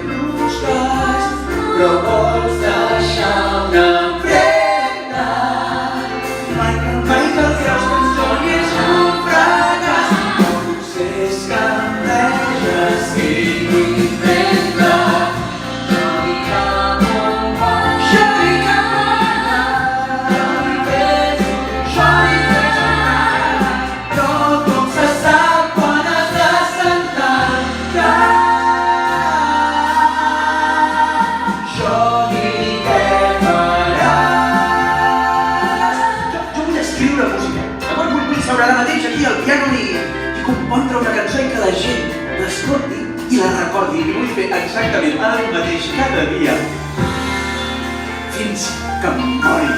busques, però vols deixar una empremta. Mai que creus que ens doni és un fracàs. Potser és que enveges i t'inventa. Jo hi cap on vas, jo hi cap on vas, jo hi veig anar. Però com se sap quan has de sentar-te. Jo diré què faràs. Jo vull escriure música. Vull seure ara mateix aquí al piano i compondre una cançó i que la gent l'escolti i la recordi. I vull fer exactament el mateix cada dia fins que em mori.